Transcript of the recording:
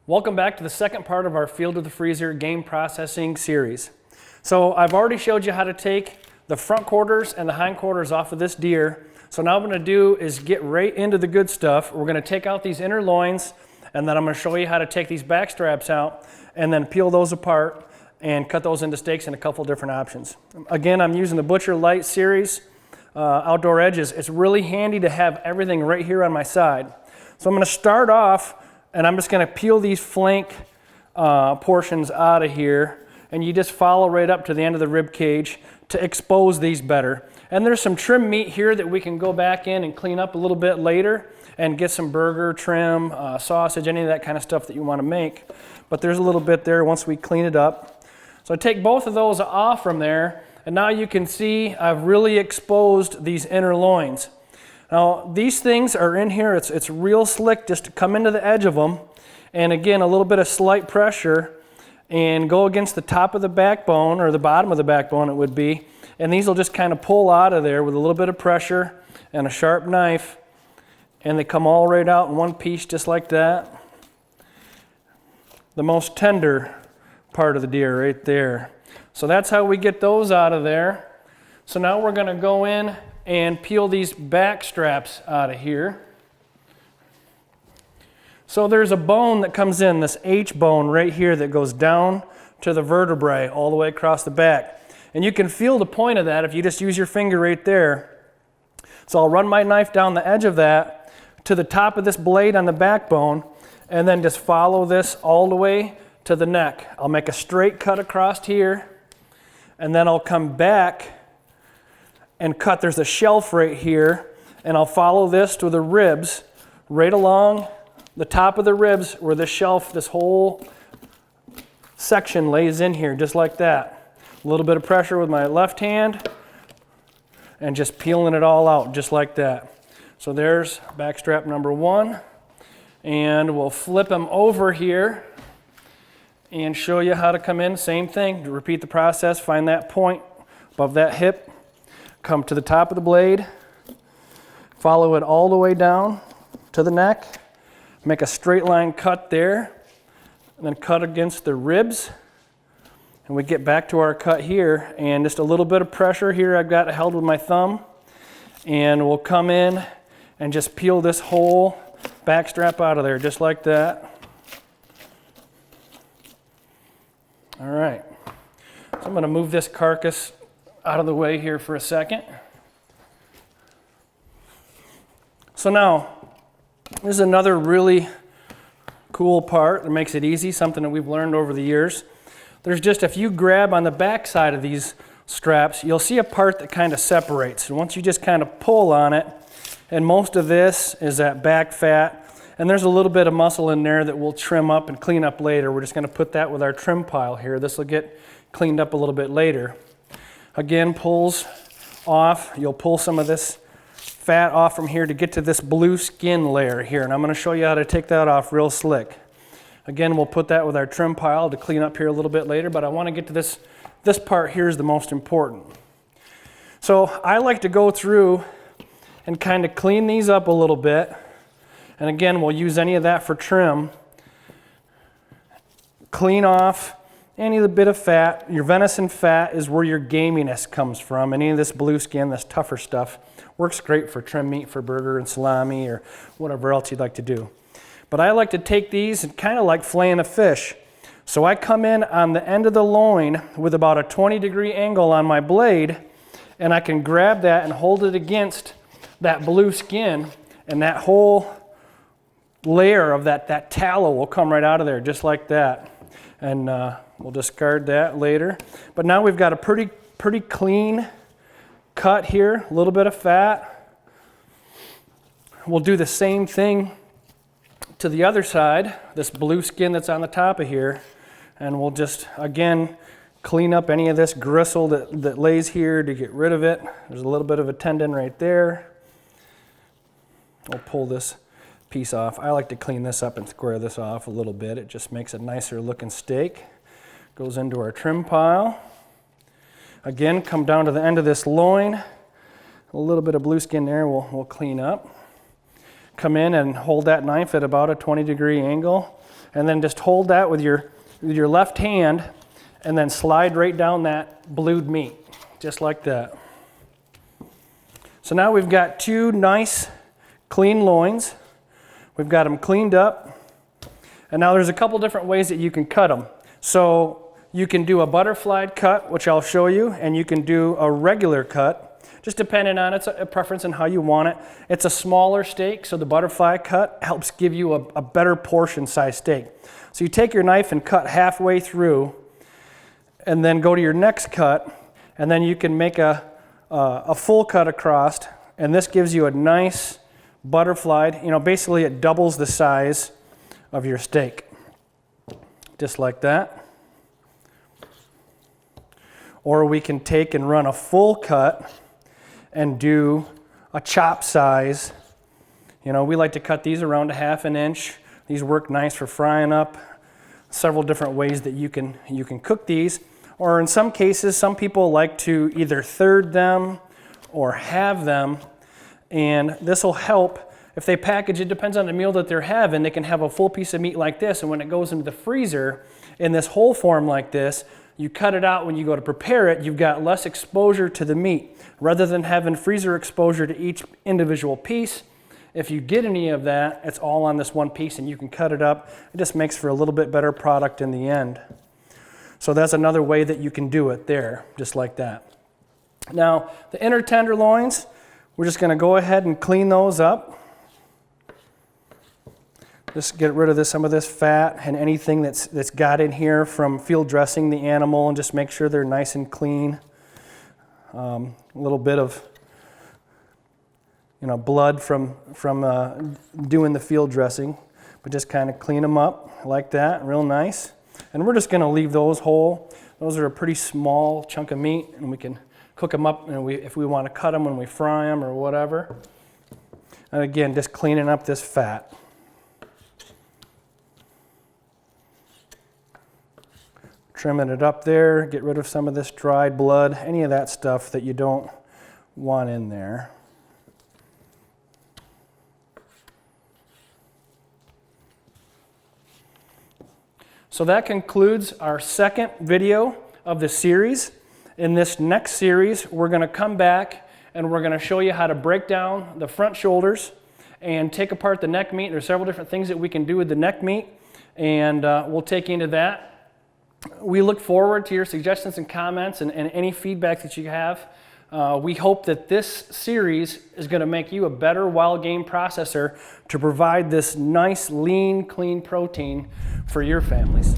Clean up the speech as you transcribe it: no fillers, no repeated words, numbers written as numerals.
Welcome back to the second part of our Field to the Freezer game processing series. So I've already showed you how to take the front quarters and the hind quarters off of this deer. So now what I'm going to do is get right into the good stuff. We're going to take out these inner loins, and then I'm going to show you how to take these back straps out and then peel those apart and cut those into steaks in a couple different options. Again, I'm using the Butcher Light series outdoor edges. It's really handy to have everything right here on my side. So I'm going to start off, and I'm just going to peel these flank portions out of here, and you just follow right up to the end of the rib cage to expose these better. And there's some trim meat here that we can go back in and clean up a little bit later and get some burger trim, sausage, any of that kind of stuff that you want to make. But there's a little bit there once we clean it up. So I take both of those off from there, and now you can see I've really exposed these inner loins. Now these things are in here, it's real slick just to come into the edge of them, and again a little bit of slight pressure and go against the top of the backbone, or the bottom of the backbone it would be, and these will just kind of pull out of there with a little bit of pressure and a sharp knife, and they come all right out in one piece just like that. The most tender part of the deer right there. So that's how we get those out of there. So now we're going to go in and peel these back straps out of here. So there's a bone that comes in, this H bone right here that goes down to the vertebrae all the way across the back. And you can feel the point of that if you just use your finger right there. So I'll run my knife down the edge of that to the top of this blade on the backbone, and then just follow this all the way to the neck. I'll make a straight cut across here, and then I'll come back and cut. There's a shelf right here, and I'll follow this to the ribs, right along the top of the ribs where this shelf, this whole section lays in here, just like that. A little bit of pressure with my left hand, and just peeling it all out, just like that. So there's backstrap number one, and we'll flip them over here and show you how to come in. Same thing, repeat the process, find that point above that hip, come to the top of the blade, follow it all the way down to the neck, make a straight line cut there, and then cut against the ribs. And we get back to our cut here, and just a little bit of pressure here I've got held with my thumb, and we'll come in and just peel this whole back strap out of there, just like that. All right, so I'm going to move this carcass out of the way here for a second. So now, this is another really cool part that makes it easy, something that we've learned over the years. There's just, if you grab on the back side of these straps, you'll see a part that kind of separates. And once you just kind of pull on it, and most of this is that back fat, and there's a little bit of muscle in there that we'll trim up and clean up later. We're just going to put that with our trim pile here. This will get cleaned up a little bit later. Again, pulls off. You'll pull some of this fat off from here to get to this blue skin layer here, and I'm going to show you how to take that off real slick. Again, we'll put that with our trim pile to clean up here a little bit later, but I want to get to this part here is the most important. So I like to go through and kind of clean these up a little bit, and again, we'll use any of that for trim. Clean off any of the bit of fat. Your venison fat is where your gaminess comes from. Any of this blue skin, this tougher stuff, works great for trim meat, for burger and salami, or whatever else you'd like to do. But I like to take these and kind of like flaying a fish. So I come in on the end of the loin with about a 20-degree angle on my blade, and I can grab that and hold it against that blue skin, and that whole layer of that tallow will come right out of there, just like that. And we'll discard that later. But now we've got a pretty clean cut here, a little bit of fat. We'll do the same thing to the other side, this blue skin that's on the top of here, and we'll just, again, clean up any of this gristle that lays here to get rid of it. There's a little bit of a tendon right there. We'll pull this piece off. I like to clean this up and square this off a little bit. It just makes a nicer looking steak. Goes into our trim pile. Again, come down to the end of this loin, A little bit of blue skin there we'll clean up. Come in and hold that knife at about a 20-degree angle, and then just hold that with your left hand, and then slide right down that blued meat, just like that. So now we've got two nice clean loins. We've got them cleaned up, and now there's a couple different ways that you can cut them. So you can do a butterfly cut, which I'll show you, and you can do a regular cut, just depending on it's a preference and how you want it. It's a smaller steak, so the butterfly cut helps give you a better portion size steak. So you take your knife and cut halfway through, and then go to your next cut, and then you can make a full cut across, and this gives you a nice butterfly. You know, basically it doubles the size of your steak, just like that. Or we can take and run a full cut and do a chop size. You know, we like to cut these around a 1/2 inch. These work nice for frying up. Several different ways that you can cook these. Or in some cases, some people like to either third them or halve them, and this will help. If they package, it depends on the meal that they're having, they can have a full piece of meat like this, and when it goes into the freezer in this whole form like this, you cut it out when you go to prepare it, you've got less exposure to the meat. Rather than having freezer exposure to each individual piece, if you get any of that, it's all on this one piece and you can cut it up. It just makes for a little bit better product in the end. So that's another way that you can do it there, just like that. Now, the inner tenderloins, we're just gonna go ahead and clean those up. Just get rid of some of this fat and anything that's got in here from field dressing the animal, and just make sure they're nice and clean. A little bit of blood from doing the field dressing, but just kind of clean them up like that, real nice. And we're just going to leave those whole. Those are a pretty small chunk of meat, and we can cook them up, and if we want to cut them when we fry them or whatever. And again, just cleaning up this fat. Trimming it up there, get rid of some of this dried blood, any of that stuff that you don't want in there. So that concludes our second video of the series. In this next series, we're going to come back and we're going to show you how to break down the front shoulders and take apart the neck meat. There's several different things that we can do with the neck meat, and we'll take you into that. We look forward to your suggestions and comments and any feedback that you have. We hope that this series is going to make you a better wild game processor to provide this nice, lean, clean protein for your families.